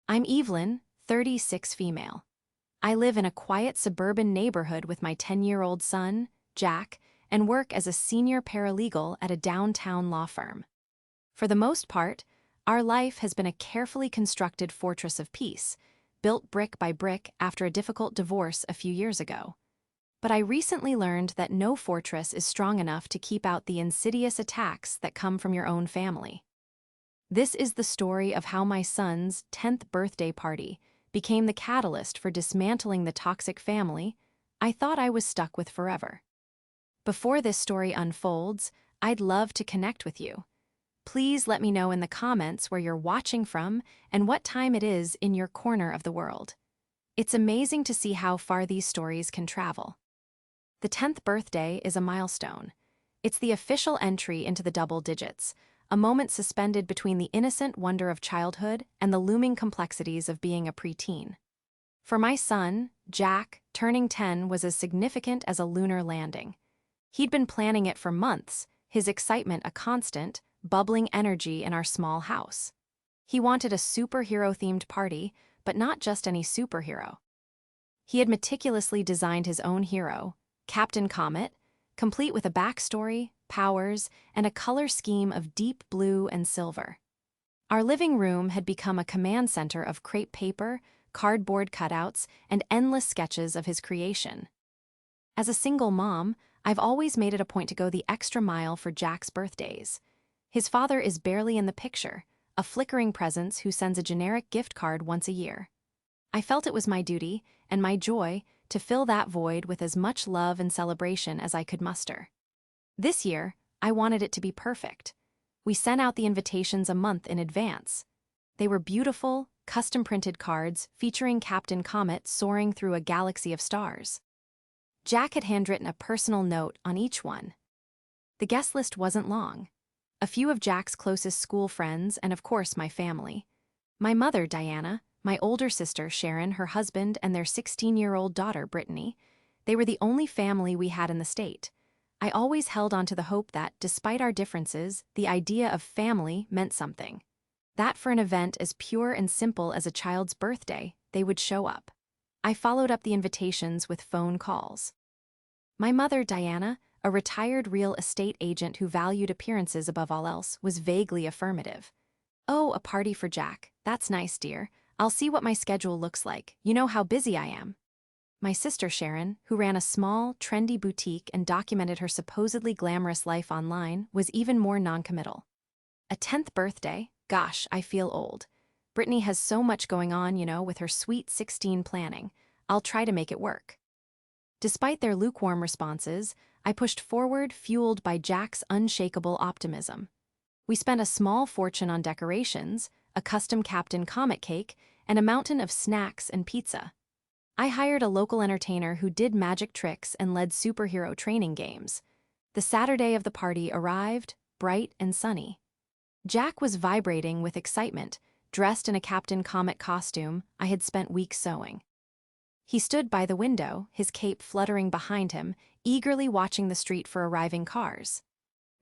I'm Evelyn, 36 female. I live in a quiet suburban neighborhood with my 10-year-old son, Jack, and work as a senior paralegal at a downtown law firm. For the most part, our life has been a carefully constructed fortress of peace, built brick by brick after a difficult divorce a few years ago. But I recently learned that no fortress is strong enough to keep out the insidious attacks that come from your own family. This is the story of how my son's 10th birthday party became the catalyst for dismantling the toxic family I thought I was stuck with forever. Before this story unfolds, I'd love to connect with you. Please let me know in the comments where you're watching from and what time it is in your corner of the world. It's amazing to see how far these stories can travel. The 10th birthday is a milestone. It's the official entry into the double digits, a moment suspended between the innocent wonder of childhood and the looming complexities of being a preteen. For my son, Jack, turning 10 was as significant as a lunar landing. He'd been planning it for months, his excitement a constant, bubbling energy in our small house. He wanted a superhero-themed party, but not just any superhero. He had meticulously designed his own hero, Captain Comet, complete with a backstory, powers, and a color scheme of deep blue and silver. Our living room had become a command center of crepe paper, cardboard cutouts, and endless sketches of his creation. As a single mom, I've always made it a point to go the extra mile for Jack's birthdays. His father is barely in the picture, a flickering presence who sends a generic gift card once a year. I felt it was my duty, and my joy, to fill that void with as much love and celebration as I could muster. This year, I wanted it to be perfect. We sent out the invitations a month in advance. They were beautiful, custom-printed cards featuring Captain Comet soaring through a galaxy of stars. Jack had handwritten a personal note on each one. The guest list wasn't long. A few of Jack's closest school friends and, of course, my family. My mother, Diana, my older sister, Sharon, her husband, and their 16-year-old daughter, Brittany. They were the only family we had in the state. I always held on to the hope that, despite our differences, the idea of family meant something. That for an event as pure and simple as a child's birthday, they would show up. I followed up the invitations with phone calls. My mother, Diana, a retired real estate agent who valued appearances above all else, was vaguely affirmative. "Oh, a party for Jack. That's nice, dear. I'll see what my schedule looks like. You know how busy I am." My sister Sharon, who ran a small, trendy boutique and documented her supposedly glamorous life online, was even more noncommittal. A 10th birthday? Gosh, I feel old. Brittany has so much going on, with her sweet 16 planning. I'll try to make it work. Despite their lukewarm responses, I pushed forward, fueled by Jack's unshakable optimism. We spent a small fortune on decorations, a custom Captain Comet cake, and a mountain of snacks and pizza. I hired a local entertainer who did magic tricks and led superhero training games. The Saturday of the party arrived, bright and sunny. Jack was vibrating with excitement, dressed in a Captain Comet costume I had spent weeks sewing. He stood by the window, his cape fluttering behind him, eagerly watching the street for arriving cars.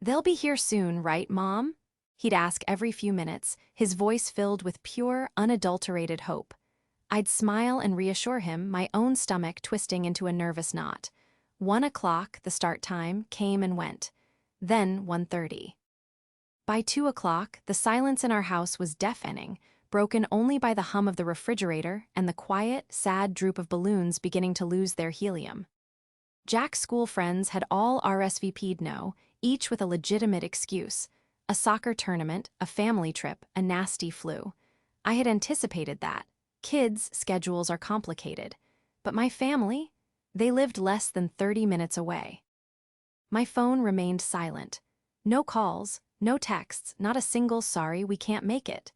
"They'll be here soon, right, Mom?" He'd ask every few minutes, his voice filled with pure, unadulterated hope. I'd smile and reassure him, my own stomach twisting into a nervous knot. 1 o'clock, the start time, came and went. Then 1:30. By 2 o'clock, the silence in our house was deafening, broken only by the hum of the refrigerator and the quiet, sad droop of balloons beginning to lose their helium. Jack's school friends had all RSVP'd no, each with a legitimate excuse. A soccer tournament, a family trip, a nasty flu. I had anticipated that. Kids' schedules are complicated. But my family? They lived less than 30 minutes away. My phone remained silent. No calls, no texts, not a single "sorry, we can't make it."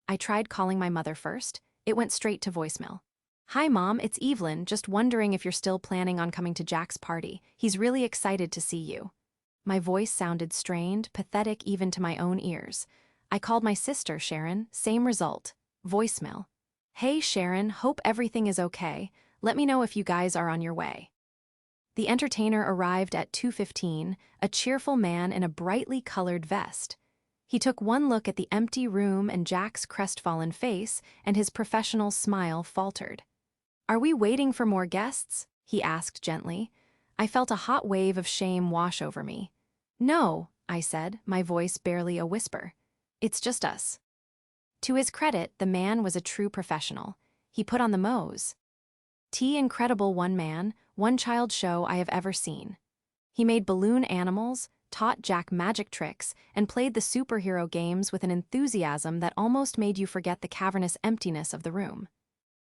I tried calling my mother first. It went straight to voicemail. "Hi, Mom, it's Evelyn, just wondering if you're still planning on coming to Jack's party. He's really excited to see you." My voice sounded strained, pathetic even to my own ears. I called my sister, Sharon, same result. Voicemail. "Hey, Sharon, hope everything is okay. Let me know if you guys are on your way." The entertainer arrived at 2:15, a cheerful man in a brightly colored vest. He took one look at the empty room and Jack's crestfallen face, and his professional smile faltered. "Are we waiting for more guests?" he asked gently. I felt a hot wave of shame wash over me. "No," I said, my voice barely a whisper. "It's just us." To his credit, the man was a true professional. He put on the Moe's incredible one-man, one-child show I have ever seen. He made balloon animals, taught Jack magic tricks, and played the superhero games with an enthusiasm that almost made you forget the cavernous emptiness of the room.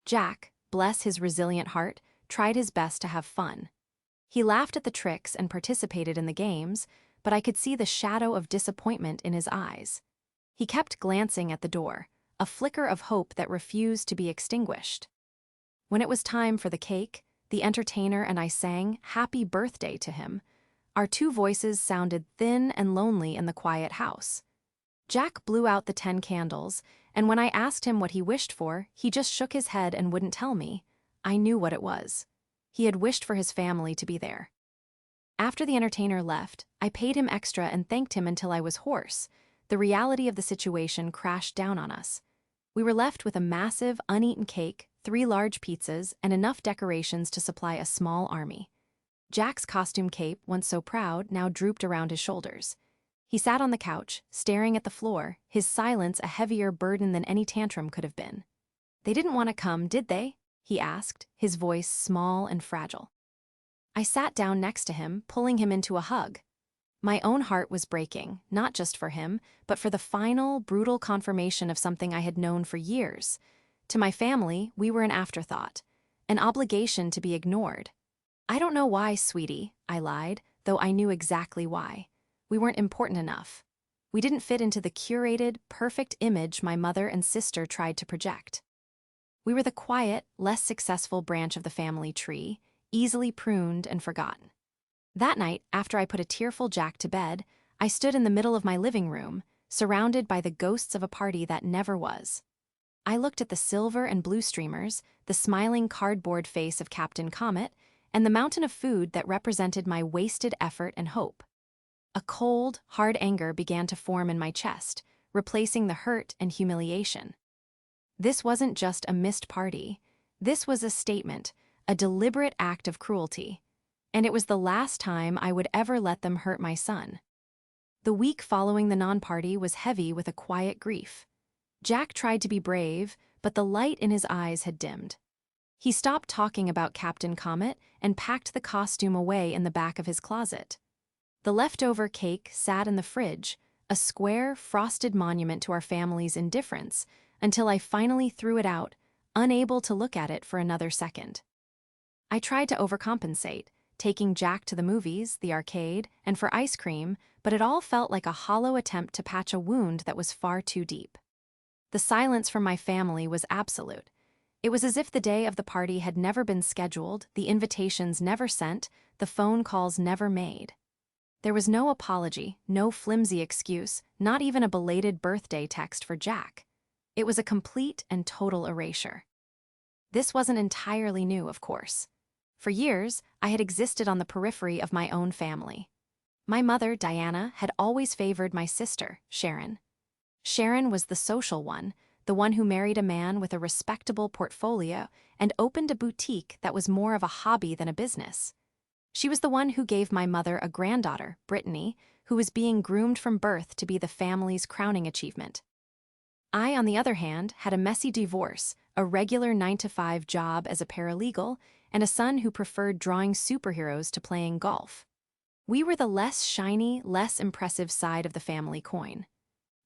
Jack, bless his resilient heart, tried his best to have fun. He laughed at the tricks and participated in the games, but I could see the shadow of disappointment in his eyes. He kept glancing at the door, a flicker of hope that refused to be extinguished. When it was time for the cake, the entertainer and I sang "Happy Birthday" to him. Our two voices sounded thin and lonely in the quiet house. Jack blew out the 10 candles, and when I asked him what he wished for, he just shook his head and wouldn't tell me. I knew what it was. He had wished for his family to be there. After the entertainer left, I paid him extra and thanked him until I was hoarse. The reality of the situation crashed down on us. We were left with a massive, uneaten cake, 3 large pizzas, and enough decorations to supply a small army. Jack's costume cape, once so proud, now drooped around his shoulders. He sat on the couch, staring at the floor, his silence a heavier burden than any tantrum could have been. "They didn't want to come, did they?" he asked, his voice small and fragile. I sat down next to him, pulling him into a hug. My own heart was breaking, not just for him, but for the final, brutal confirmation of something I had known for years. To my family, we were an afterthought, an obligation to be ignored. "I don't know why, sweetie," I lied, though I knew exactly why. We weren't important enough. We didn't fit into the curated, perfect image my mother and sister tried to project. We were the quiet, less successful branch of the family tree, easily pruned and forgotten. That night, after I put a tearful Jack to bed, I stood in the middle of my living room, surrounded by the ghosts of a party that never was. I looked at the silver and blue streamers, the smiling cardboard face of Captain Comet, and the mountain of food that represented my wasted effort and hope. A cold, hard anger began to form in my chest, replacing the hurt and humiliation. This wasn't just a missed party. This was a statement, a deliberate act of cruelty. And it was the last time I would ever let them hurt my son. The week following the non-party was heavy with a quiet grief. Jack tried to be brave, but the light in his eyes had dimmed. He stopped talking about Captain Comet and packed the costume away in the back of his closet. The leftover cake sat in the fridge, a square, frosted monument to our family's indifference, until I finally threw it out, unable to look at it for another second. I tried to overcompensate, taking Jack to the movies, the arcade, and for ice cream, but it all felt like a hollow attempt to patch a wound that was far too deep. The silence from my family was absolute. It was as if the day of the party had never been scheduled, the invitations never sent, the phone calls never made. There was no apology, no flimsy excuse, not even a belated birthday text for Jack. It was a complete and total erasure. This wasn't entirely new, of course. For years, I had existed on the periphery of my own family. My mother, Diana, had always favored my sister, Sharon. Sharon was the social one, the one who married a man with a respectable portfolio and opened a boutique that was more of a hobby than a business. She was the one who gave my mother a granddaughter, Brittany, who was being groomed from birth to be the family's crowning achievement. I, on the other hand, had a messy divorce, a regular 9-to-5 job as a paralegal, and a son who preferred drawing superheroes to playing golf. We were the less shiny, less impressive side of the family coin.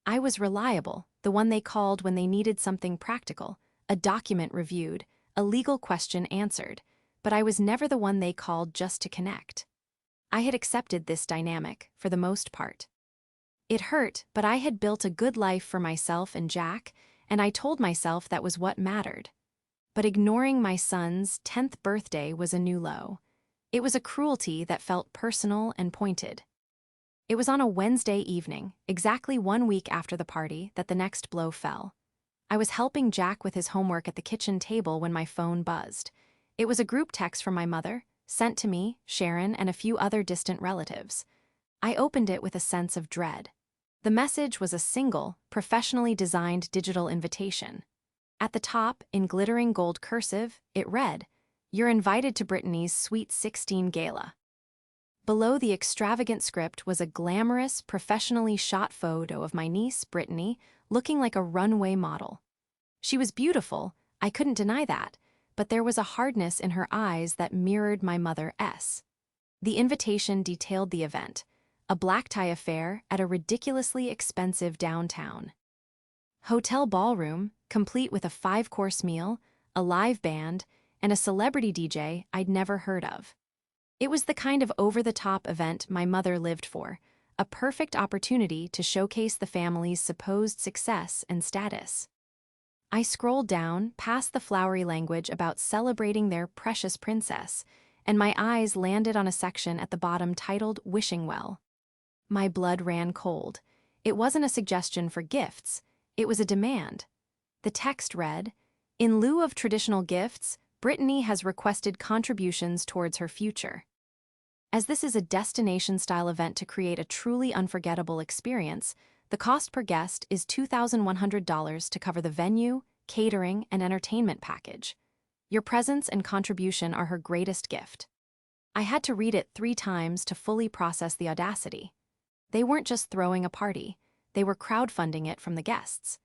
I was reliable, the one they called when they needed something practical, a document reviewed, a legal question answered, but I was never the one they called just to connect. I had accepted this dynamic, for the most part. It hurt, but I had built a good life for myself and Jack, and I told myself that was what mattered. But ignoring my son's 10th birthday was a new low. It was a cruelty that felt personal and pointed. It was on a Wednesday evening, exactly 1 week after the party, that the next blow fell. I was helping Jack with his homework at the kitchen table when my phone buzzed. It was a group text from my mother, sent to me, Sharon, and a few other distant relatives. I opened it with a sense of dread. The message was a single, professionally designed digital invitation. At the top, in glittering gold cursive, it read, "You're invited to Brittany's Sweet 16 Gala." Below the extravagant script was a glamorous, professionally shot photo of my niece, Brittany, looking like a runway model. She was beautiful, I couldn't deny that, but there was a hardness in her eyes that mirrored my mother's. The invitation detailed the event, a black tie affair at a ridiculously expensive downtown hotel ballroom, complete with a 5-course meal, a live band, and a celebrity DJ I'd never heard of. It was the kind of over-the-top event my mother lived for, a perfect opportunity to showcase the family's supposed success and status. I scrolled down, past the flowery language about celebrating their precious princess, and my eyes landed on a section at the bottom titled Wishing Well. My blood ran cold. It wasn't a suggestion for gifts, it was a demand. The text read, "In lieu of traditional gifts, Brittany has requested contributions towards her future." As this is a destination-style event to create a truly unforgettable experience, the cost per guest is $2,100 to cover the venue, catering, and entertainment package. Your presence and contribution are her greatest gift. I had to read it 3 times to fully process the audacity. They weren't just throwing a party, they were crowdfunding it from the guests.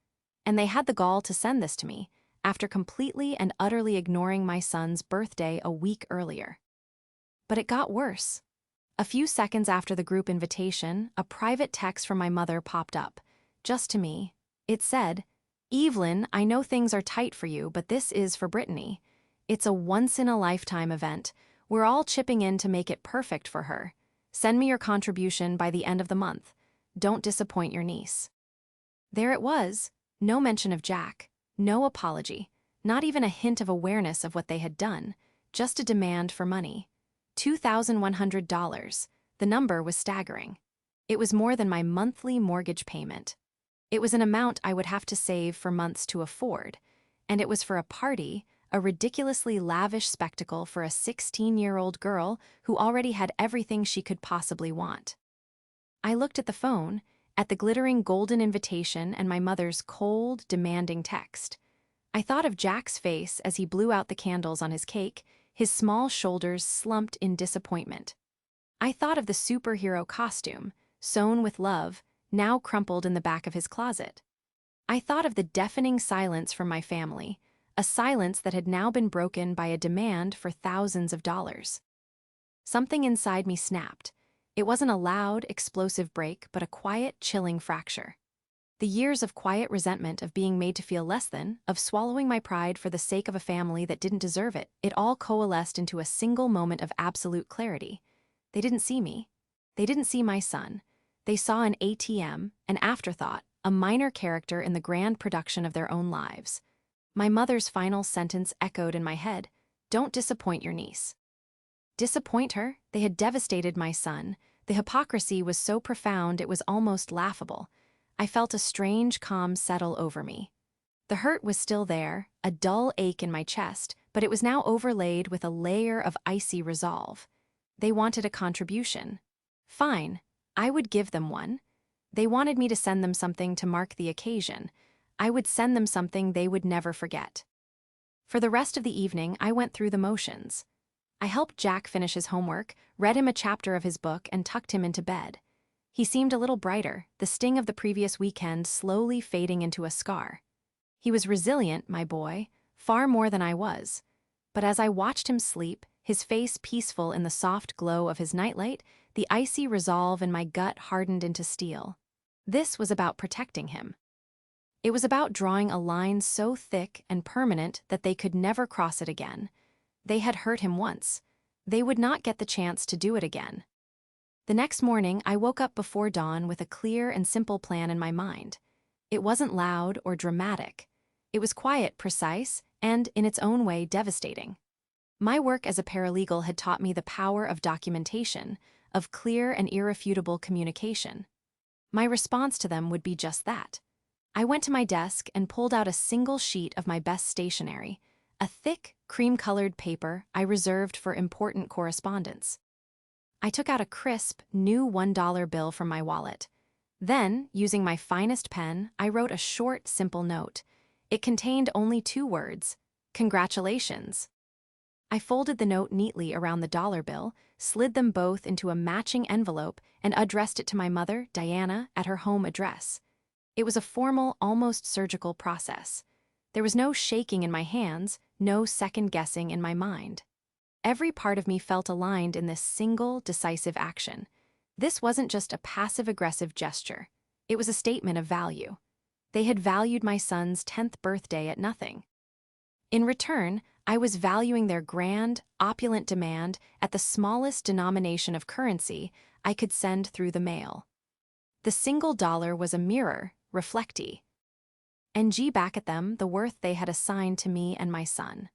And they had the gall to send this to me, after completely and utterly ignoring my son's birthday a week earlier. But it got worse. A few seconds after the group invitation, a private text from my mother popped up, just to me. It said, "Evelyn, I know things are tight for you, but this is for Brittany. It's a once-in-a-lifetime event. We're all chipping in to make it perfect for her. Send me your contribution by the end of the month. Don't disappoint your niece." There it was, no mention of Jack, no apology, not even a hint of awareness of what they had done, just a demand for money. $2,100. The number was staggering. It was more than my monthly mortgage payment. It was an amount I would have to save for months to afford, and it was for a party, a ridiculously lavish spectacle for a 16-year-old girl who already had everything she could possibly want. I looked at the phone, at the glittering golden invitation and my mother's cold, demanding text. I thought of Jack's face as he blew out the candles on his cake, his small shoulders slumped in disappointment. I thought of the superhero costume, sewn with love, now crumpled in the back of his closet. I thought of the deafening silence from my family, a silence that had now been broken by a demand for thousands of dollars. Something inside me snapped. It wasn't a loud, explosive break, but a quiet, chilling fracture. The years of quiet resentment of being made to feel less than, of swallowing my pride for the sake of a family that didn't deserve it, it all coalesced into a single moment of absolute clarity. They didn't see me. They didn't see my son. They saw an ATM, an afterthought, a minor character in the grand production of their own lives. My mother's final sentence echoed in my head, "Don't disappoint your niece." Disappoint her? They had devastated my son. The hypocrisy was so profound it was almost laughable. I felt a strange calm settle over me. The hurt was still there, a dull ache in my chest, but it was now overlaid with a layer of icy resolve. They wanted a contribution. Fine, I would give them one. They wanted me to send them something to mark the occasion. I would send them something they would never forget. For the rest of the evening, I went through the motions. I helped Jack finish his homework, read him a chapter of his book, and tucked him into bed. He seemed a little brighter, the sting of the previous weekend slowly fading into a scar. He was resilient, my boy, far more than I was. But as I watched him sleep, his face peaceful in the soft glow of his nightlight, the icy resolve in my gut hardened into steel. This was about protecting him. It was about drawing a line so thick and permanent that they could never cross it again. They had hurt him once. They would not get the chance to do it again. The next morning, I woke up before dawn with a clear and simple plan in my mind. It wasn't loud or dramatic. It was quiet, precise, and, in its own way, devastating. My work as a paralegal had taught me the power of documentation, of clear and irrefutable communication. My response to them would be just that. I went to my desk and pulled out a single sheet of my best stationery, a thick, cream-colored paper I reserved for important correspondence. I took out a crisp, new $1 bill from my wallet. Then, using my finest pen, I wrote a short, simple note. It contained only 2 words: congratulations. I folded the note neatly around the dollar bill, slid them both into a matching envelope, and addressed it to my mother, Diana, at her home address. It was a formal, almost surgical process. There was no shaking in my hands, no second-guessing in my mind. Every part of me felt aligned in this single, decisive action. This wasn't just a passive-aggressive gesture. It was a statement of value. They had valued my son's 10th birthday at nothing. In return, I was valuing their grand, opulent demand at the smallest denomination of currency I could send through the mail. The single dollar was a mirror, reflectee, and back at them the worth they had assigned to me and my son.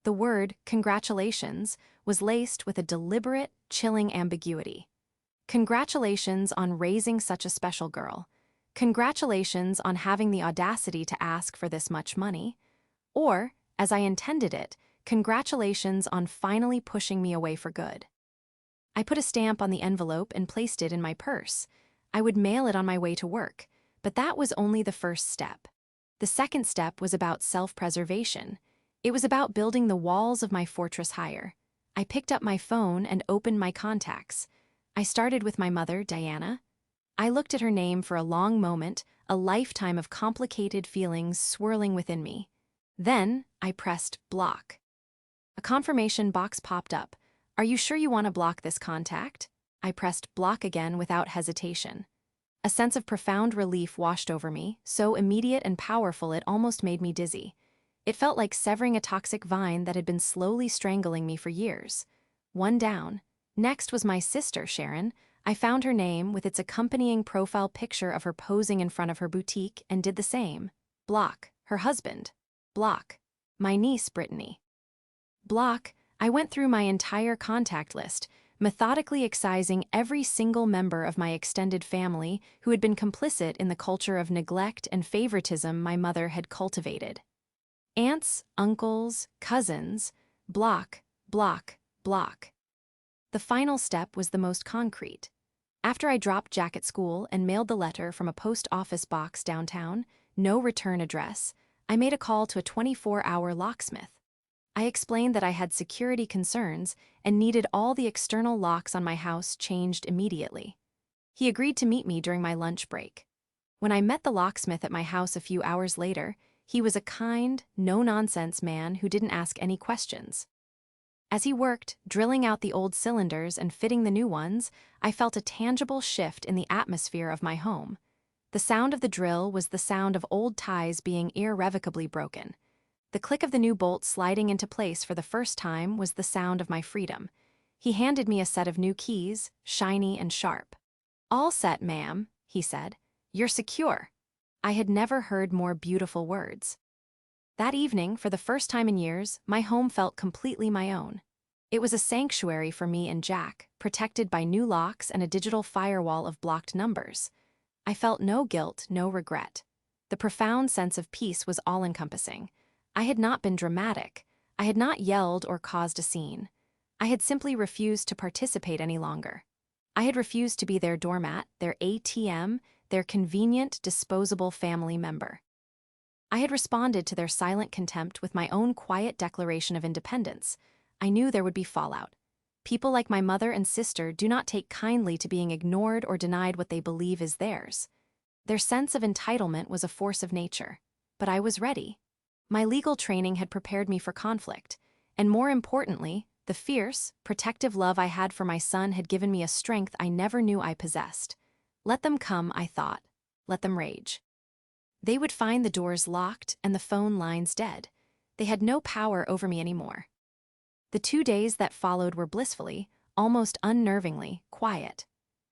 The word, congratulations, was laced with a deliberate, chilling ambiguity. Congratulations on raising such a special girl. Congratulations on having the audacity to ask for this much money. Or, as I intended it, congratulations on finally pushing me away for good. I put a stamp on the envelope and placed it in my purse. I would mail it on my way to work, but that was only the first step. The second step was about self-preservation. It was about building the walls of my fortress higher. I picked up my phone and opened my contacts. I started with my mother, Diana. I looked at her name for a long moment, a lifetime of complicated feelings swirling within me. Then, I pressed block. A confirmation box popped up. Are you sure you want to block this contact? I pressed block again without hesitation. A sense of profound relief washed over me, so immediate and powerful it almost made me dizzy. It felt like severing a toxic vine that had been slowly strangling me for years. One down. Next was my sister, Sharon. I found her name with its accompanying profile picture of her posing in front of her boutique and did the same. Block. Her husband. Block. My niece, Brittany. Block. I went through my entire contact list, methodically excising every single member of my extended family who had been complicit in the culture of neglect and favoritism my mother had cultivated. Aunts, uncles, cousins, block, block, block. The final step was the most concrete. After I dropped Jack at school and mailed the letter from a post office box downtown, no return address, I made a call to a 24-hour locksmith. I explained that I had security concerns and needed all the external locks on my house changed immediately. He agreed to meet me during my lunch break. When I met the locksmith at my house a few hours later, he was a kind, no-nonsense man who didn't ask any questions. As he worked, drilling out the old cylinders and fitting the new ones, I felt a tangible shift in the atmosphere of my home. The sound of the drill was the sound of old ties being irrevocably broken. The click of the new bolt sliding into place for the first time was the sound of my freedom. He handed me a set of new keys, shiny and sharp. "All set, ma'am," he said. "You're secure." I had never heard more beautiful words. That evening, for the first time in years, my home felt completely my own. It was a sanctuary for me and Jack, protected by new locks and a digital firewall of blocked numbers. I felt no guilt, no regret. The profound sense of peace was all-encompassing. I had not been dramatic. I had not yelled or caused a scene. I had simply refused to participate any longer. I had refused to be their doormat, their ATM, their convenient, disposable family member. I had responded to their silent contempt with my own quiet declaration of independence. I knew there would be fallout. People like my mother and sister do not take kindly to being ignored or denied what they believe is theirs. Their sense of entitlement was a force of nature. But I was ready. My legal training had prepared me for conflict, and more importantly, the fierce, protective love I had for my son had given me a strength I never knew I possessed. Let them come, I thought. Let them rage. They would find the doors locked and the phone lines dead. They had no power over me anymore. The 2 days that followed were blissfully, almost unnervingly, quiet.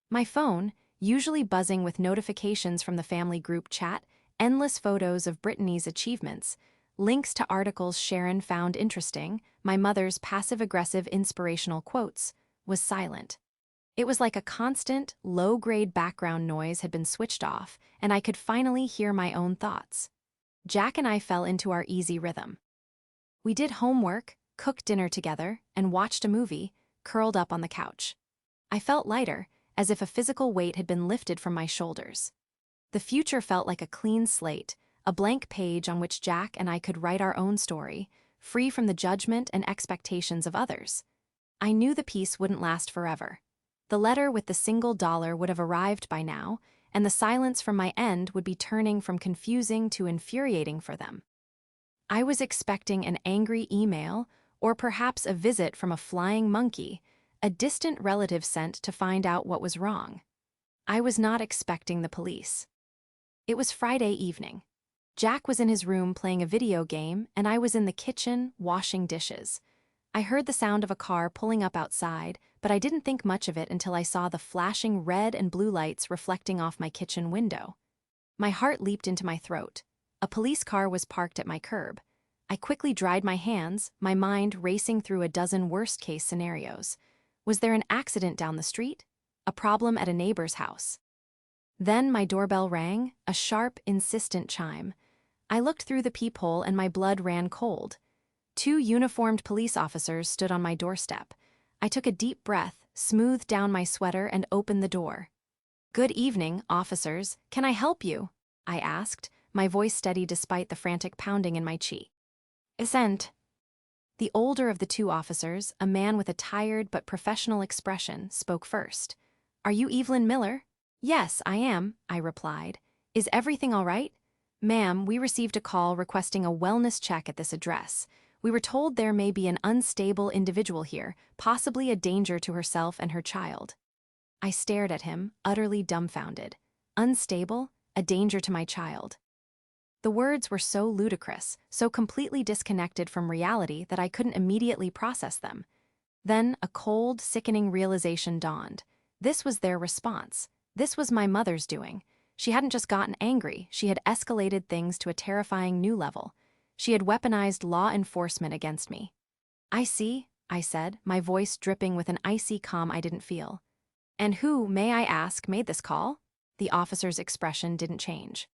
My phone, usually buzzing with notifications from the family group chat, endless photos of Brittany's achievements, links to articles Sharon found interesting, my mother's passive-aggressive inspirational quotes, was silent. It was like a constant, low-grade background noise had been switched off, and I could finally hear my own thoughts. Jack and I fell into our easy rhythm. We did homework, cooked dinner together, and watched a movie, curled up on the couch. I felt lighter, as if a physical weight had been lifted from my shoulders. The future felt like a clean slate, a blank page on which Jack and I could write our own story, free from the judgment and expectations of others. I knew the peace wouldn't last forever. The letter with the single dollar would have arrived by now, and the silence from my end would be turning from confusing to infuriating for them. I was expecting an angry email, or perhaps a visit from a flying monkey, a distant relative sent to find out what was wrong. I was not expecting the police. It was Friday evening. Jack was in his room playing a video game, and I was in the kitchen washing dishes. I heard the sound of a car pulling up outside, but I didn't think much of it until I saw the flashing red and blue lights reflecting off my kitchen window. My heart leaped into my throat. A police car was parked at my curb. I quickly dried my hands, my mind racing through a dozen worst-case scenarios. Was there an accident down the street? A problem at a neighbor's house? Then my doorbell rang, a sharp, insistent chime. I looked through the peephole and my blood ran cold. 2 uniformed police officers stood on my doorstep. I took a deep breath, smoothed down my sweater, and opened the door. "Good evening, officers. Can I help you?" I asked, my voice steady despite the frantic pounding in my cheek. "Assent." The older of the 2 officers, a man with a tired but professional expression, spoke first. "Are you Evelyn Miller?" "Yes, I am," I replied. "Is everything all right?" "Ma'am, we received a call requesting a wellness check at this address. We were told there may be an unstable individual here, possibly a danger to herself and her child." I stared at him, utterly dumbfounded. Unstable? A danger to my child? The words were so ludicrous, so completely disconnected from reality that I couldn't immediately process them. Then a cold, sickening realization dawned. This was their response. This was my mother's doing. She hadn't just gotten angry, she had escalated things to a terrifying new level. She had weaponized law enforcement against me. "I see," I said, my voice dripping with an icy calm I didn't feel. "And who, may I ask, made this call?" The officer's expression didn't change.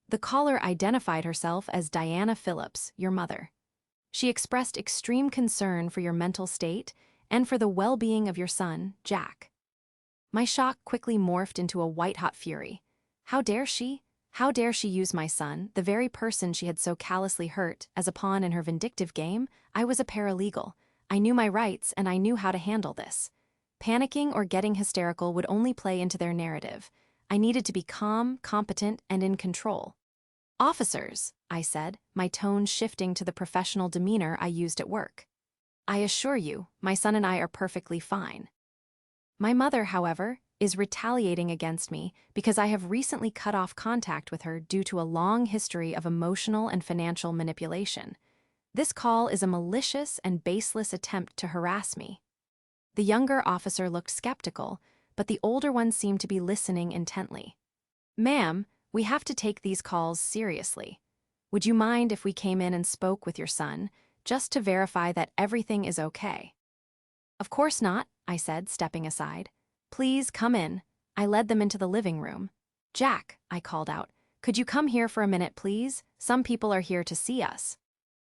The caller identified herself as Diana Phillips, your mother. She expressed extreme concern for your mental state and for the well-being of your son, Jack. My shock quickly morphed into a white-hot fury. How dare she? How dare she use my son, the very person she had so callously hurt, as a pawn in her vindictive game? I was a paralegal. I knew my rights, and I knew how to handle this. Panicking or getting hysterical would only play into their narrative. I needed to be calm, competent, and in control. "Officers," I said, my tone shifting to the professional demeanor I used at work. "I assure you, my son and I are perfectly fine." My mother, however, is retaliating against me because I have recently cut off contact with her due to a long history of emotional and financial manipulation. This call is a malicious and baseless attempt to harass me. The younger officer looked skeptical, but the older one seemed to be listening intently. "Ma'am, we have to take these calls seriously. Would you mind if we came in and spoke with your son, just to verify that everything is okay?" "Of course not," I said, stepping aside. "Please come in." I led them into the living room. "Jack," I called out, "could you come here for a minute, please? Some people are here to see us."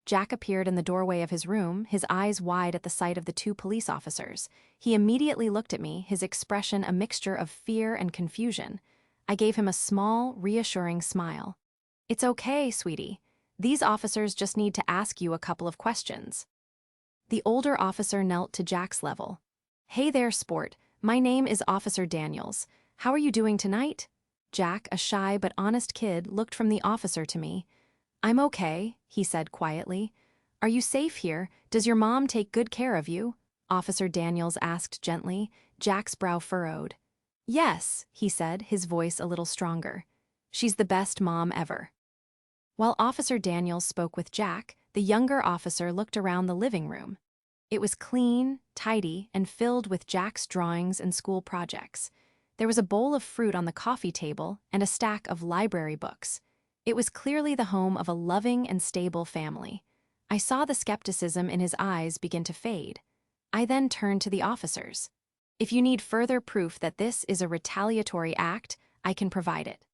Jack appeared in the doorway of his room, his eyes wide at the sight of the 2 police officers. He immediately looked at me, his expression a mixture of fear and confusion. I gave him a small, reassuring smile. "It's okay, sweetie. These officers just need to ask you a couple of questions." The older officer knelt to Jack's level. "Hey there, sport. My name is Officer Daniels. How are you doing tonight?" Jack, a shy but honest kid, looked from the officer to me. "I'm okay," he said quietly. "Are you safe here? Does your mom take good care of you?" Officer Daniels asked gently. Jack's brow furrowed. "Yes," he said, his voice a little stronger. "She's the best mom ever." While Officer Daniels spoke with Jack, the younger officer looked around the living room. It was clean, tidy, and filled with Jack's drawings and school projects. There was a bowl of fruit on the coffee table and a stack of library books. It was clearly the home of a loving and stable family. I saw the skepticism in his eyes begin to fade. I then turned to the officers. "If you need further proof that this is a retaliatory act, I can provide it."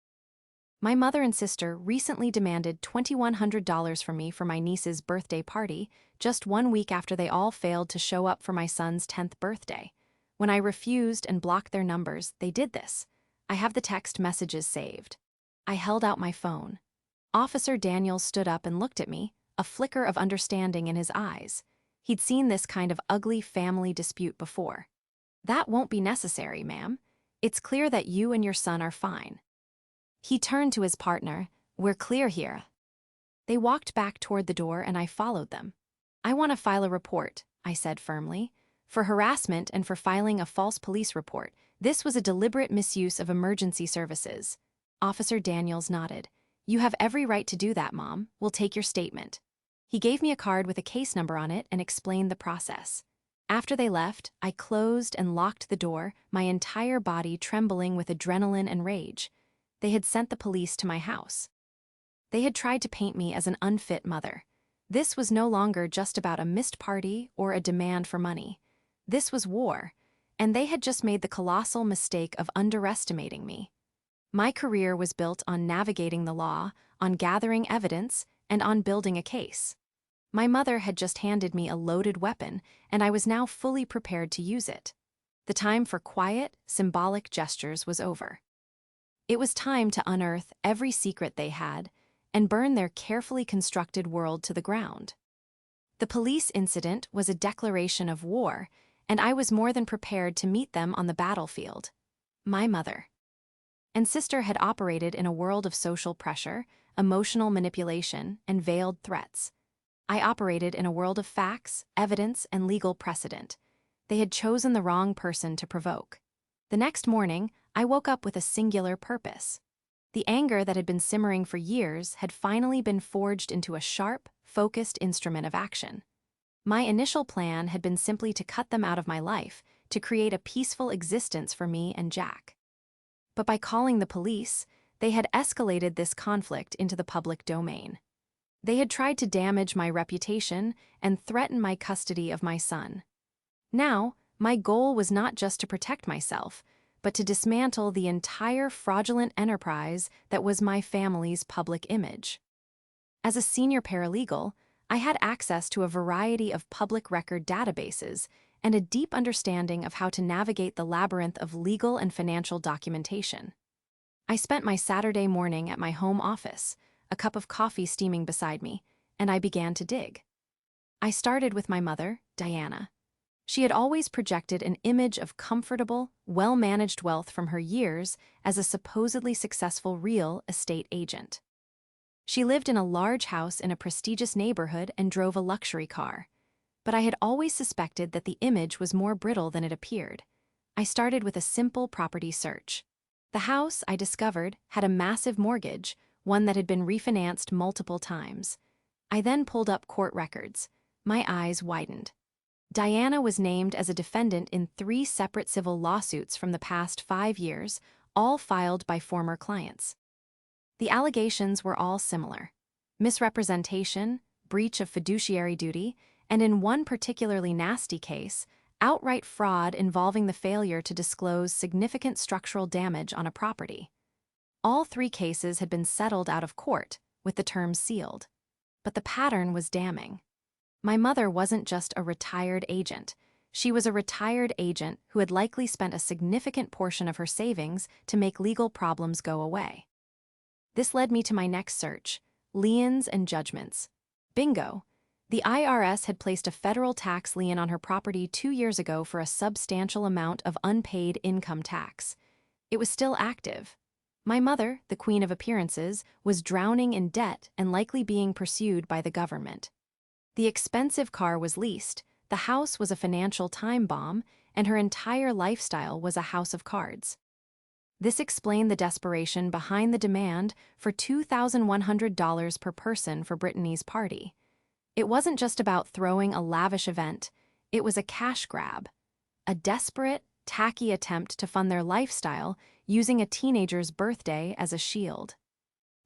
My mother and sister recently demanded $2,100 from me for my niece's birthday party, just 1 week after they all failed to show up for my son's 10th birthday. When I refused and blocked their numbers, they did this. I have the text messages saved. I held out my phone. Officer Daniels stood up and looked at me, a flicker of understanding in his eyes. He'd seen this kind of ugly family dispute before. "That won't be necessary, ma'am. It's clear that you and your son are fine." He turned to his partner. "We're clear here." They walked back toward the door and I followed them. "I want to file a report," I said firmly. "For harassment and for filing a false police report. This was a deliberate misuse of emergency services." Officer Daniels nodded. "You have every right to do that, Mom. We'll take your statement." He gave me a card with a case number on it and explained the process. After they left, I closed and locked the door, my entire body trembling with adrenaline and rage. They had sent the police to my house. They had tried to paint me as an unfit mother. This was no longer just about a missed party or a demand for money. This was war, and they had just made the colossal mistake of underestimating me. My career was built on navigating the law, on gathering evidence, and on building a case. My mother had just handed me a loaded weapon, and I was now fully prepared to use it. The time for quiet, symbolic gestures was over. It was time to unearth every secret they had and burn their carefully constructed world to the ground. The police incident was a declaration of war, and I was more than prepared to meet them on the battlefield. My mother and sister had operated in a world of social pressure, emotional manipulation, and veiled threats. I operated in a world of facts, evidence, and legal precedent. They had chosen the wrong person to provoke. The next morning, I woke up with a singular purpose. The anger that had been simmering for years had finally been forged into a sharp, focused instrument of action. My initial plan had been simply to cut them out of my life, to create a peaceful existence for me and Jack. But by calling the police, they had escalated this conflict into the public domain. They had tried to damage my reputation and threaten my custody of my son. Now, my goal was not just to protect myself, but to dismantle the entire fraudulent enterprise that was my family's public image. As a senior paralegal, I had access to a variety of public record databases and a deep understanding of how to navigate the labyrinth of legal and financial documentation. I spent my Saturday morning at my home office, a cup of coffee steaming beside me, and I began to dig. I started with my mother, Diana. She had always projected an image of comfortable, well-managed wealth from her years as a supposedly successful real estate agent. She lived in a large house in a prestigious neighborhood and drove a luxury car. But I had always suspected that the image was more brittle than it appeared. I started with a simple property search. The house, I discovered, had a massive mortgage, one that had been refinanced multiple times. I then pulled up court records. My eyes widened. Diana was named as a defendant in 3 separate civil lawsuits from the past 5 years, all filed by former clients. The allegations were all similar: misrepresentation, breach of fiduciary duty, and in one particularly nasty case, outright fraud involving the failure to disclose significant structural damage on a property. All 3 cases had been settled out of court, with the terms sealed. But the pattern was damning. My mother wasn't just a retired agent. She was a retired agent who had likely spent a significant portion of her savings to make legal problems go away. This led me to my next search: liens and judgments. Bingo! The IRS had placed a federal tax lien on her property 2 years ago for a substantial amount of unpaid income tax. It was still active. My mother, the queen of appearances, was drowning in debt and likely being pursued by the government. The expensive car was leased, the house was a financial time bomb, and her entire lifestyle was a house of cards. This explained the desperation behind the demand for $2,100 per person for Brittany's party. It wasn't just about throwing a lavish event, it was a cash grab. A desperate, tacky attempt to fund their lifestyle using a teenager's birthday as a shield.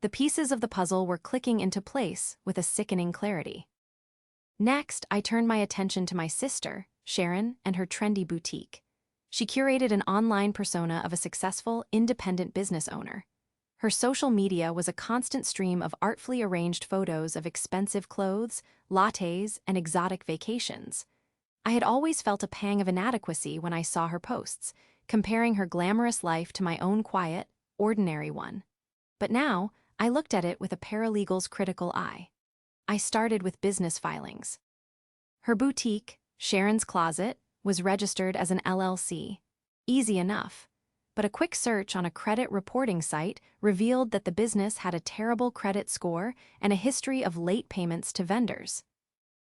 The pieces of the puzzle were clicking into place with a sickening clarity. Next, I turned my attention to my sister, Sharon, and her trendy boutique. She curated an online persona of a successful, independent business owner. Her social media was a constant stream of artfully arranged photos of expensive clothes, lattes, and exotic vacations. I had always felt a pang of inadequacy when I saw her posts, comparing her glamorous life to my own quiet, ordinary one. But now, I looked at it with a paralegal's critical eye. I started with business filings. Her boutique, Sharon's Closet, was registered as an LLC. Easy enough. But a quick search on a credit reporting site revealed that the business had a terrible credit score and a history of late payments to vendors.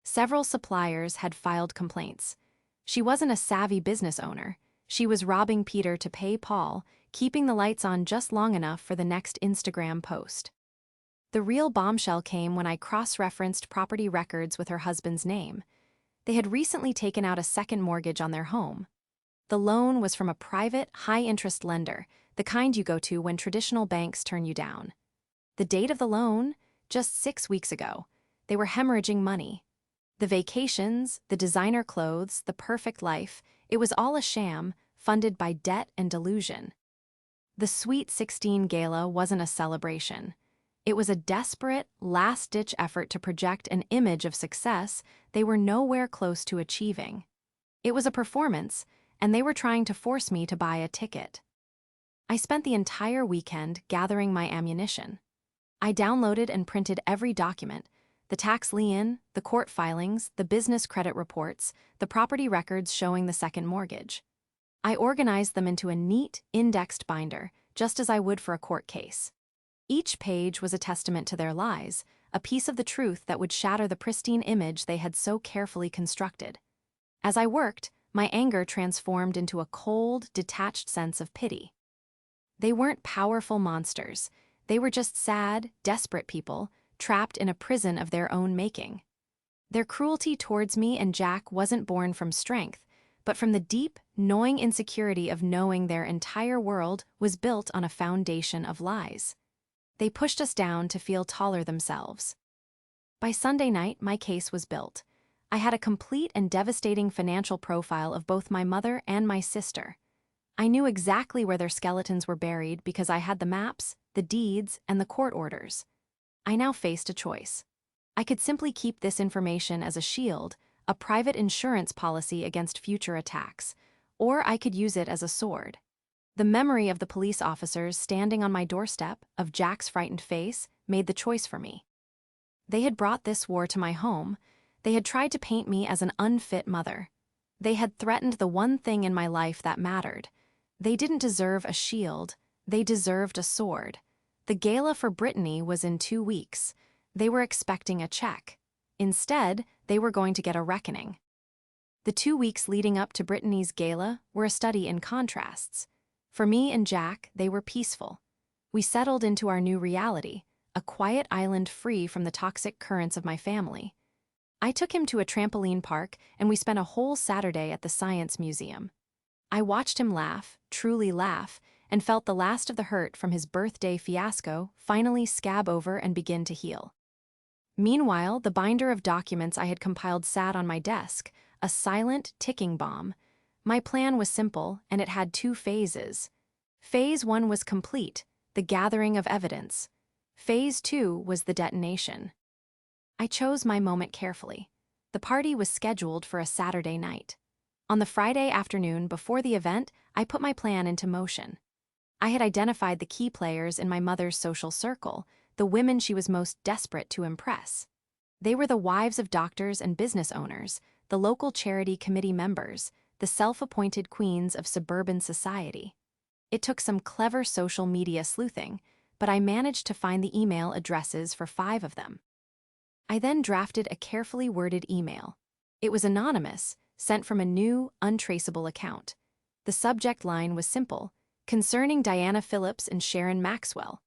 Several suppliers had filed complaints. She wasn't a savvy business owner. She was robbing Peter to pay Paul, keeping the lights on just long enough for the next Instagram post. The real bombshell came when I cross-referenced property records with her husband's name. They had recently taken out a second mortgage on their home. The loan was from a private, high-interest lender, the kind you go to when traditional banks turn you down. The date of the loan? Just 6 weeks ago. They were hemorrhaging money. The vacations, the designer clothes, the perfect life, it was all a sham, funded by debt and delusion. The Sweet 16 gala wasn't a celebration. It was a desperate, last-ditch effort to project an image of success they were nowhere close to achieving. It was a performance, and they were trying to force me to buy a ticket. I spent the entire weekend gathering my ammunition. I downloaded and printed every document: the tax lien, the court filings, the business credit reports, the property records showing the second mortgage. I organized them into a neat, indexed binder, just as I would for a court case. Each page was a testament to their lies, a piece of the truth that would shatter the pristine image they had so carefully constructed. As I worked, my anger transformed into a cold, detached sense of pity. They weren't powerful monsters. They were just sad, desperate people, trapped in a prison of their own making. Their cruelty towards me and Jack wasn't born from strength, but from the deep, gnawing insecurity of knowing their entire world was built on a foundation of lies. They pushed us down to feel taller themselves. By Sunday night, my case was built. I had a complete and devastating financial profile of both my mother and my sister. I knew exactly where their skeletons were buried because I had the maps, the deeds, and the court orders. I now faced a choice. I could simply keep this information as a shield, a private insurance policy against future attacks, or I could use it as a sword. The memory of the police officers standing on my doorstep, of Jack's frightened face, made the choice for me. They had brought this war to my home. They had tried to paint me as an unfit mother. They had threatened the one thing in my life that mattered. They didn't deserve a shield. They deserved a sword. The gala for Brittany was in 2 weeks. They were expecting a check. Instead, they were going to get a reckoning. The 2 weeks leading up to Brittany's gala were a study in contrasts. For me and Jack, they were peaceful. We settled into our new reality, a quiet island free from the toxic currents of my family. I took him to a trampoline park, and we spent a whole Saturday at the Science Museum. I watched him laugh, truly laugh, and felt the last of the hurt from his birthday fiasco finally scab over and begin to heal. Meanwhile, the binder of documents I had compiled sat on my desk, a silent, ticking bomb. My plan was simple, and it had 2 phases. Phase 1 was complete, the gathering of evidence. Phase 2 was the detonation. I chose my moment carefully. The party was scheduled for a Saturday night. On the Friday afternoon before the event, I put my plan into motion. I had identified the key players in my mother's social circle, the women she was most desperate to impress. They were the wives of doctors and business owners, the local charity committee members, the self-appointed queens of suburban society. It took some clever social media sleuthing, but I managed to find the email addresses for 5 of them. I then drafted a carefully worded email. It was anonymous, sent from a new, untraceable account. The subject line was simple: concerning Diana Phillips and Sharon Maxwell.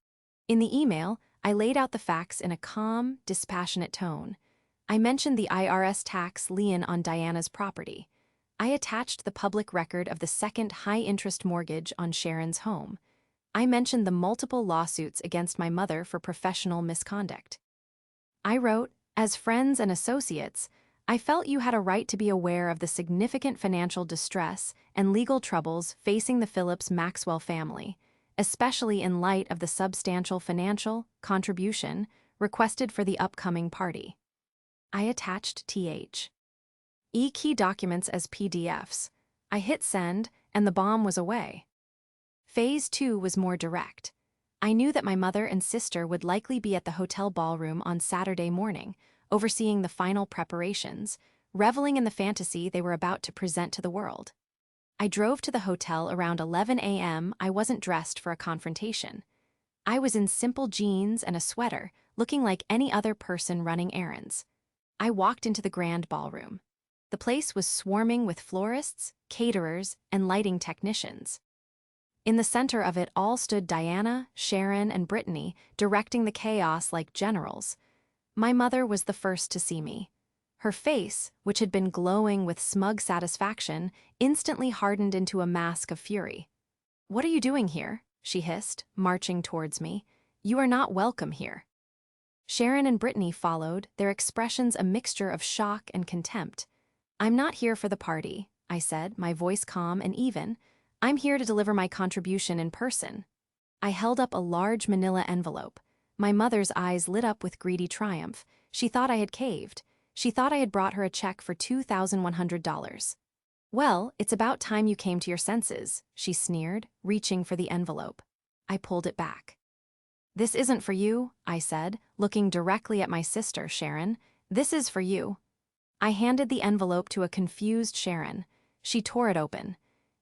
In the email, I laid out the facts in a calm, dispassionate tone. I mentioned the IRS tax lien on Diana's property. I attached the public record of the second high-interest mortgage on Sharon's home. I mentioned the multiple lawsuits against my mother for professional misconduct. I wrote, as friends and associates, I felt you had a right to be aware of the significant financial distress and legal troubles facing the Phillips-Maxwell family, especially in light of the substantial financial contribution requested for the upcoming party. I attached Th. E-key documents as PDFs. I hit send, and the bomb was away. Phase 2 was more direct. I knew that my mother and sister would likely be at the hotel ballroom on Saturday morning, overseeing the final preparations, reveling in the fantasy they were about to present to the world. I drove to the hotel around 11 a.m. I wasn't dressed for a confrontation. I was in simple jeans and a sweater, looking like any other person running errands. I walked into the grand ballroom. The place was swarming with florists, caterers, and lighting technicians. In the center of it all stood Diana, Sharon, and Brittany, directing the chaos like generals. My mother was the first to see me. Her face, which had been glowing with smug satisfaction, instantly hardened into a mask of fury. "What are you doing here?" she hissed, marching towards me. "You are not welcome here." Sharon and Brittany followed, their expressions a mixture of shock and contempt. "I'm not here for the party," I said, my voice calm and even. "I'm here to deliver my contribution in person." I held up a large manila envelope. My mother's eyes lit up with greedy triumph. She thought I had caved. She thought I had brought her a check for $2,100. "Well, it's about time you came to your senses," she sneered, reaching for the envelope. I pulled it back. "This isn't for you," I said, looking directly at my sister, Sharon. "This is for you." I handed the envelope to a confused Sharon. She tore it open.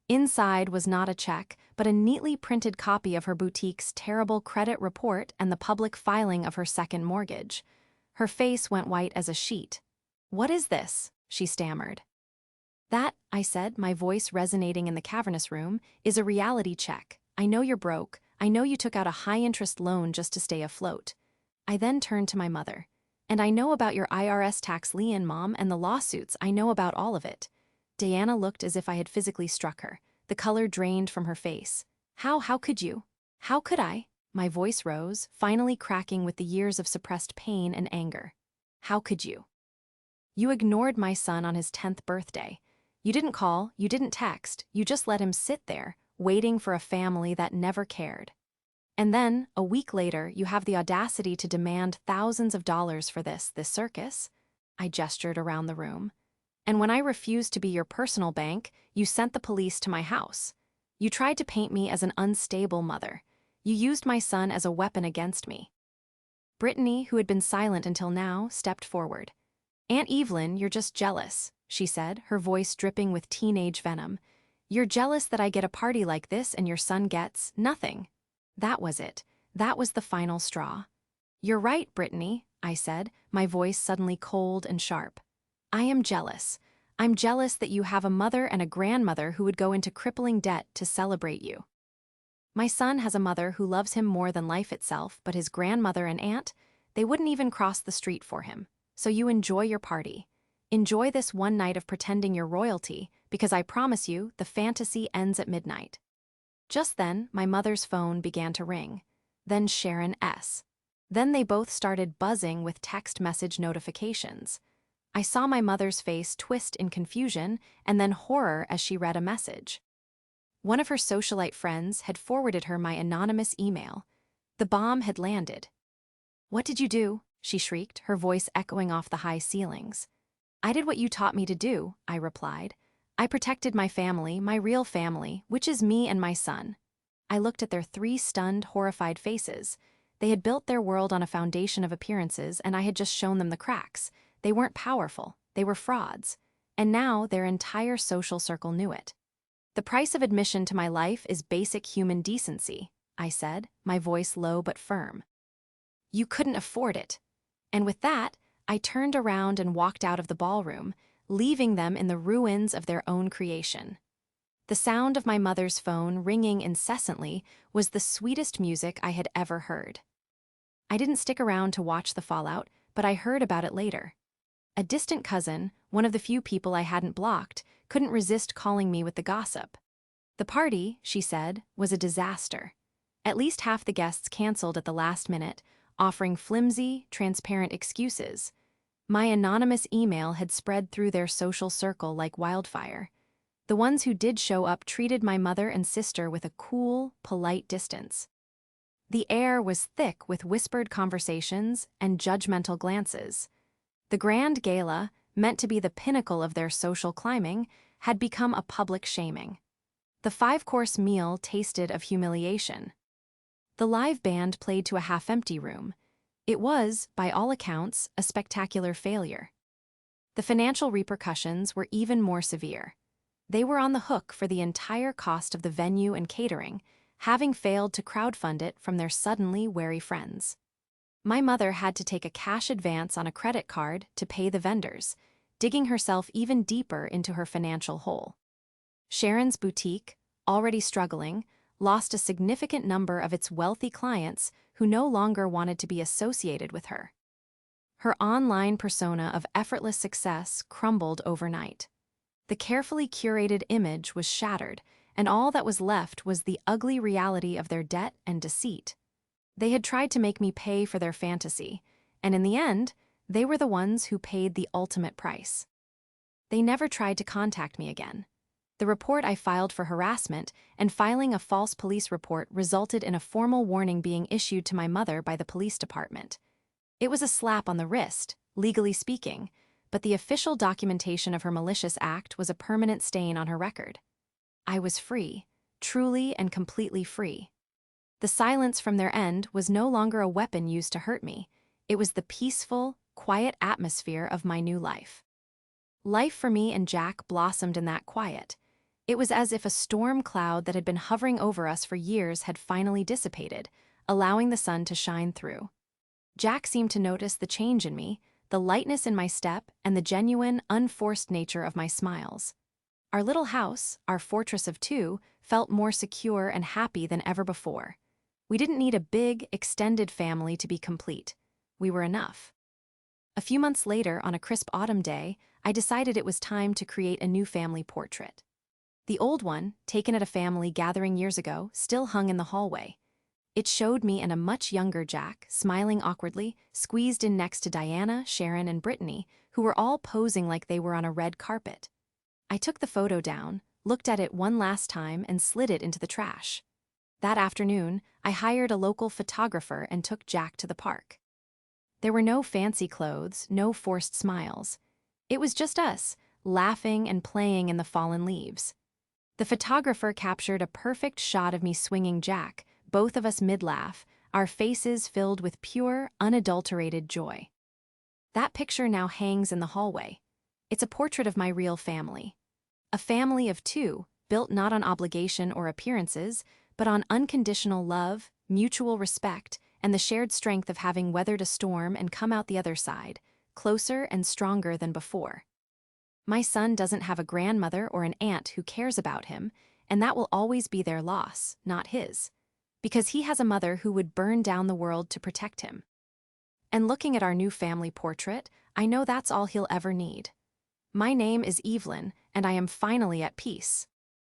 Inside was not a check, but a neatly printed copy of her boutique's terrible credit report and the public filing of her second mortgage. Her face went white as a sheet. "What is this?" she stammered. "That," I said, my voice resonating in the cavernous room, "is a reality check. I know you're broke. I know you took out a high-interest loan just to stay afloat." I then turned to my mother. "And I know about your IRS tax lien, Mom, and the lawsuits. I know about all of it." Diana looked as if I had physically struck her. The color drained from her face. How could you? How could I?" My voice rose, finally cracking with the years of suppressed pain and anger. "How could you? You ignored my son on his 10th birthday. You didn't call, you didn't text, you just let him sit there, waiting for a family that never cared. And then, a week later, you have the audacity to demand thousands of dollars for this circus." I gestured around the room. "And when I refused to be your personal bank, you sent the police to my house. You tried to paint me as an unstable mother. You used my son as a weapon against me." Brittany, who had been silent until now, stepped forward. "Aunt Evelyn, you're just jealous," she said, her voice dripping with teenage venom. "You're jealous that I get a party like this and your son gets nothing." That was it. That was the final straw. "You're right, Brittany," I said, my voice suddenly cold and sharp. "I am jealous. I'm jealous that you have a mother and a grandmother who would go into crippling debt to celebrate you. My son has a mother who loves him more than life itself, but his grandmother and aunt, they wouldn't even cross the street for him. So you enjoy your party. Enjoy this one night of pretending you're royalty, because I promise you, the fantasy ends at midnight." Just then, my mother's phone began to ring. Then Sharon S. Then they both started buzzing with text message notifications. I saw my mother's face twist in confusion and then horror as she read a message. One of her socialite friends had forwarded her my anonymous email. The bomb had landed. "What did you do?" she shrieked, her voice echoing off the high ceilings. "I did what you taught me to do," I replied. "I protected my family, my real family, which is me and my son." I looked at their 3 stunned, horrified faces. They had built their world on a foundation of appearances, and I had just shown them the cracks. They weren't powerful, they were frauds. And now their entire social circle knew it. "The price of admission to my life is basic human decency," I said, my voice low but firm. "You couldn't afford it." And with that, I turned around and walked out of the ballroom, leaving them in the ruins of their own creation. The sound of my mother's phone ringing incessantly was the sweetest music I had ever heard. I didn't stick around to watch the fallout, but I heard about it later. A distant cousin, one of the few people I hadn't blocked, couldn't resist calling me with the gossip. The party, she said, was a disaster. At least half the guests canceled at the last minute, offering flimsy, transparent excuses. My anonymous email had spread through their social circle like wildfire. The ones who did show up treated my mother and sister with a cool, polite distance. The air was thick with whispered conversations and judgmental glances. The grand gala, meant to be the pinnacle of their social climbing, had become a public shaming. The 5-course meal tasted of humiliation. The live band played to a half-empty room. It was, by all accounts, a spectacular failure. The financial repercussions were even more severe. They were on the hook for the entire cost of the venue and catering, having failed to crowdfund it from their suddenly wary friends. My mother had to take a cash advance on a credit card to pay the vendors, digging herself even deeper into her financial hole. Sharon's boutique, already struggling, lost a significant number of its wealthy clients who no longer wanted to be associated with her. Her online persona of effortless success crumbled overnight. The carefully curated image was shattered, and all that was left was the ugly reality of their debt and deceit. They had tried to make me pay for their fantasy, and in the end, they were the ones who paid the ultimate price. They never tried to contact me again. The report I filed for harassment and filing a false police report resulted in a formal warning being issued to my mother by the police department. It was a slap on the wrist, legally speaking, but the official documentation of her malicious act was a permanent stain on her record. I was free, truly and completely free. The silence from their end was no longer a weapon used to hurt me. It was the peaceful, quiet atmosphere of my new life. Life for me and Jack blossomed in that quiet. It was as if a storm cloud that had been hovering over us for years had finally dissipated, allowing the sun to shine through. Jack seemed to notice the change in me, the lightness in my step, and the genuine, unforced nature of my smiles. Our little house, our fortress of two, felt more secure and happy than ever before. We didn't need a big, extended family to be complete. We were enough. A few months later, on a crisp autumn day, I decided it was time to create a new family portrait. The old one, taken at a family gathering years ago, still hung in the hallway. It showed me and a much younger Jack, smiling awkwardly, squeezed in next to Diana, Sharon, and Brittany, who were all posing like they were on a red carpet. I took the photo down, looked at it one last time, and slid it into the trash. That afternoon, I hired a local photographer and took Jack to the park. There were no fancy clothes, no forced smiles. It was just us, laughing and playing in the fallen leaves. The photographer captured a perfect shot of me swinging Jack, both of us mid-laugh, our faces filled with pure, unadulterated joy. That picture now hangs in the hallway. It's a portrait of my real family. A family of two, built not on obligation or appearances, but on unconditional love, mutual respect, and the shared strength of having weathered a storm and come out the other side, closer and stronger than before. My son doesn't have a grandmother or an aunt who cares about him, and that will always be their loss, not his. Because he has a mother who would burn down the world to protect him. And looking at our new family portrait, I know that's all he'll ever need. My name is Evelyn, and I am finally at peace.